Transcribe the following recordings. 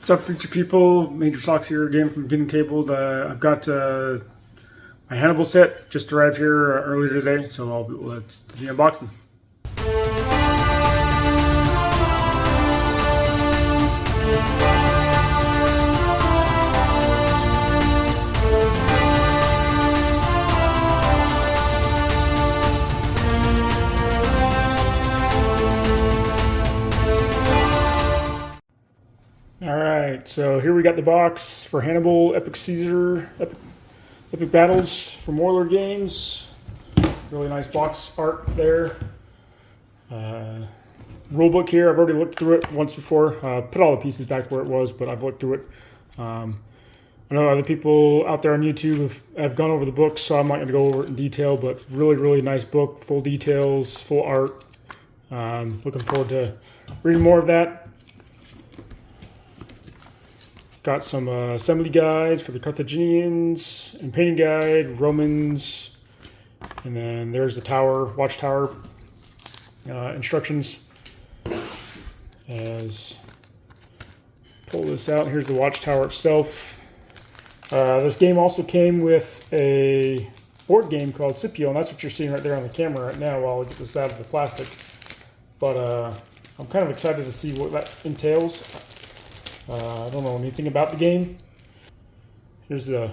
What's up, future people? Major Socks here again from Getting Tabled. I've got my Hannibal set just arrived here earlier today, so let's do the unboxing. Alright, so here we got the box for Hannibal, Epic Caesar, Epic Battles from Warlord games. Really nice box art there. Rulebook here, I've already looked through it once before. Put all the pieces back where it was, but I've looked through it. I know other people out there on YouTube have gone over the book, so I'm not going to go over it in detail, but really nice book, full details, full art. Looking forward to reading more of that. Got some assembly guides for the Carthaginians and painting guide, Romans, and then there's the tower, watchtower instructions. As pull this out, here's the watchtower itself. This game also came with a board game called Scipio, and that's what you're seeing right there on the camera right now while I get this out of the plastic. But I'm kind of excited to see what that entails. I don't know anything about the game. Here's the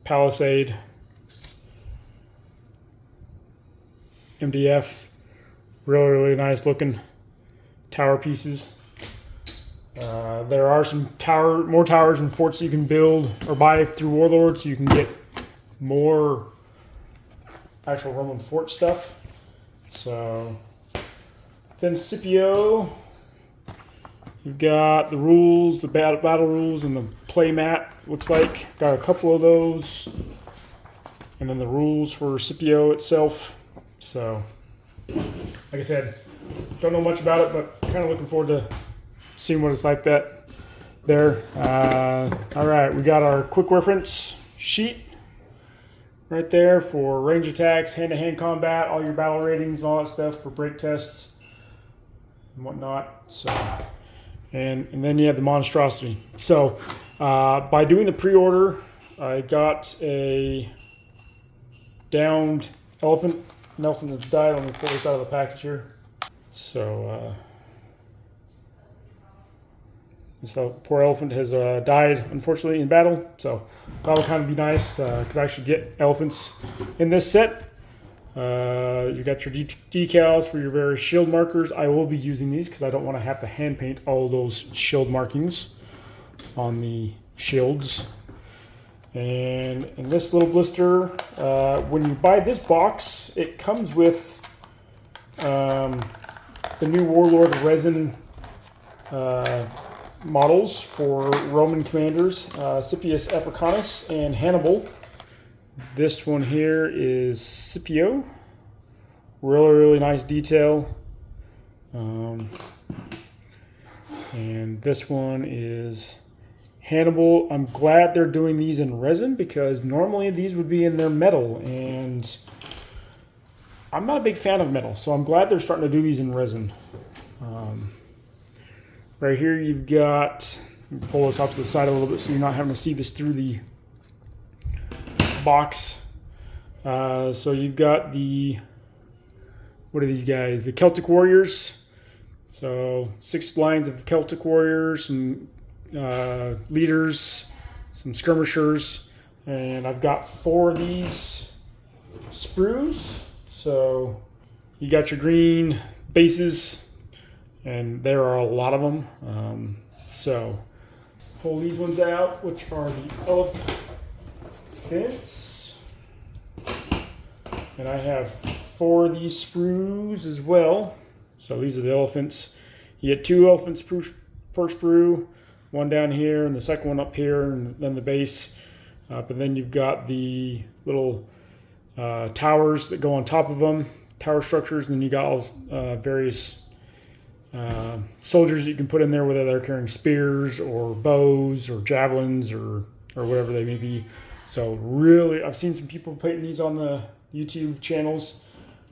Palisade MDF. Really nice looking tower pieces. There are some more towers and forts you can build or buy through Warlords, so you can get more actual Roman fort stuff. So then Scipio. You've got the rules, the battle rules, and the play mat, looks like. Got a couple of those. And then the rules for Scipio itself. So, like I said, don't know much about it, but kind of looking forward to seeing what it's like that there. All right, we got our quick reference sheet right there for range attacks, hand-to-hand combat, all your battle ratings, all that stuff for break tests and whatnot. So. And then you have the monstrosity. So by doing the pre-order, I got a downed elephant. An elephant that's died. Let me pull this out of the package here. So this poor elephant has died, unfortunately, in battle. So that'll kind of be nice because I should get elephants in this set. You got your decals for your various shield markers. I will be using these because I don't want to have to hand paint all of those shield markings on the shields. And in this little blister, when you buy this box, it comes with the new Warlord resin models for Roman commanders, Scipius Africanus and Hannibal. This one here is Scipio. Really nice detail. And this one is Hannibal. I'm glad they're doing these in resin because normally these would be in their metal, and I'm not a big fan of metal, so I'm glad they're starting to do these in resin. Right here you've got, pull this off to the side a little bit so you're not having to see this through the box. So you've got the, what are these guys? The Celtic Warriors. So 6 lines of Celtic Warriors, some leaders, some skirmishers, and I've got 4 of these sprues. So you got your green bases, and there are a lot of them. So pull these ones out, which are the elephants. And I have 4 of these sprues as well. So these are the elephants. You get 2 elephants per sprue, one down here and the second one up here, and then the base. But then you've got the little towers that go on top of them, tower structures, and then you got all various soldiers that you can put in there, whether they're carrying spears or bows or javelins or whatever they may be. So really, I've seen some people painting these on the YouTube channels.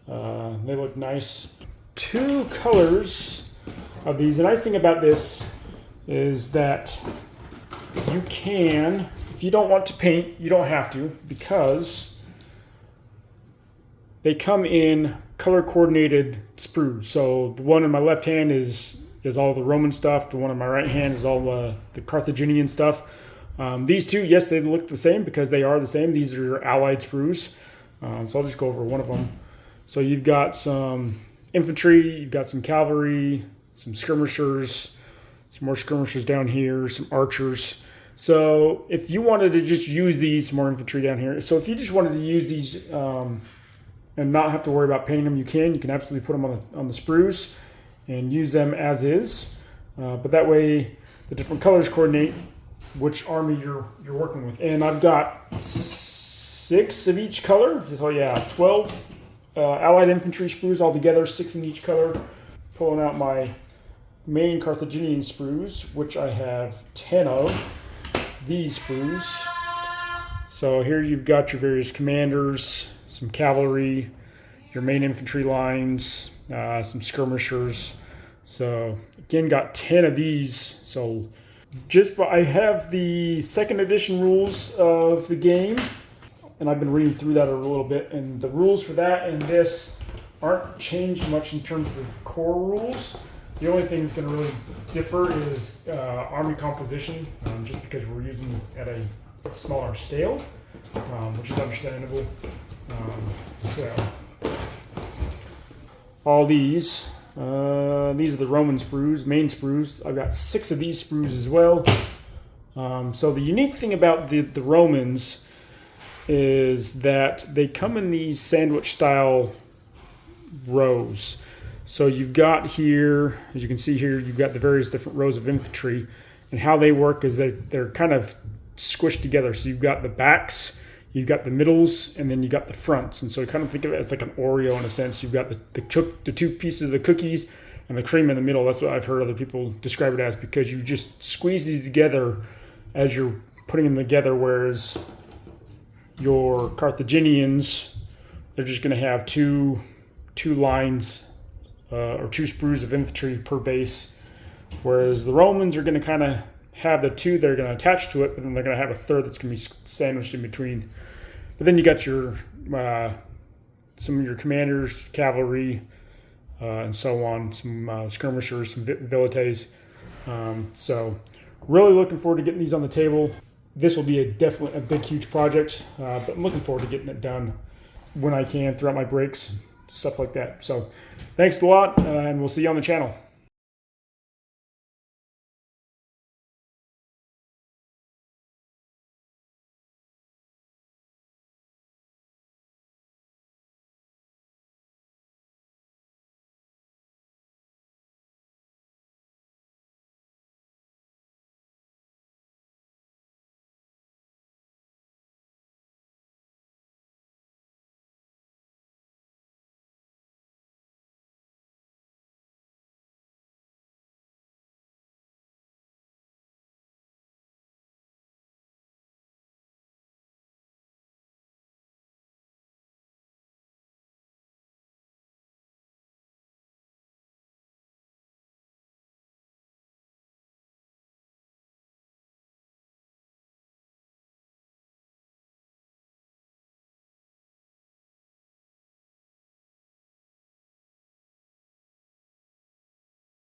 They look nice. 2 colors of these. The nice thing about this is that you can, if you don't want to paint, you don't have to, because they come in color coordinated sprues. So the one in my left hand is all the Roman stuff. The one in my right hand is all the Carthaginian stuff. These two, yes, they look the same because they are the same. These are allied sprues. So I'll just go over one of them. So you've got some infantry, you've got some cavalry, some skirmishers, some more skirmishers down here, some archers. So if you wanted to just use these, some more infantry down here. So if you just wanted to use these and not have to worry about painting them, you can. You can absolutely put them on the sprues and use them as is. But that way the different colors coordinate which army you're working with. And I've got 6 of each color. So yeah, 12 allied infantry sprues altogether, 6 in each color. Pulling out my main Carthaginian sprues, which I have 10 of these sprues. So here you've got your various commanders, some cavalry, your main infantry lines, some skirmishers. So again, got 10 of these. So I have the 2nd edition rules of the game, and I've been reading through that a little bit, and the rules for that and this aren't changed much in terms of core rules. The only thing that's going to really differ is army composition, just because we're using at a smaller scale, which is understandable. So all these are the Roman sprues, main sprues. I've got 6 of these sprues as well. So the unique thing about the Romans is that they come in these sandwich style rows. So you've got here, as you can see here, you've got the various different rows of infantry, and how they work is they're kind of squished together. So you've got the backs, you've got the middles, and then you got the fronts. And so kind of think of it as like an Oreo in a sense. You've got the 2 pieces of the cookies and the cream in the middle. That's what I've heard other people describe it as, because you just squeeze these together as you're putting them together, whereas your Carthaginians, they're just going to have two lines or 2 sprues of infantry per base, whereas the Romans are going to kind of have the 2 that are going to attach to it, but then they're going to have a third that's going to be sandwiched in between. But then you got your some of your commanders, cavalry, and so on, some skirmishers, some velites. So really looking forward to getting these on the table. This will be definitely a big, huge project, but I'm looking forward to getting it done when I can throughout my breaks, stuff like that. So thanks a lot, and we'll see you on the channel.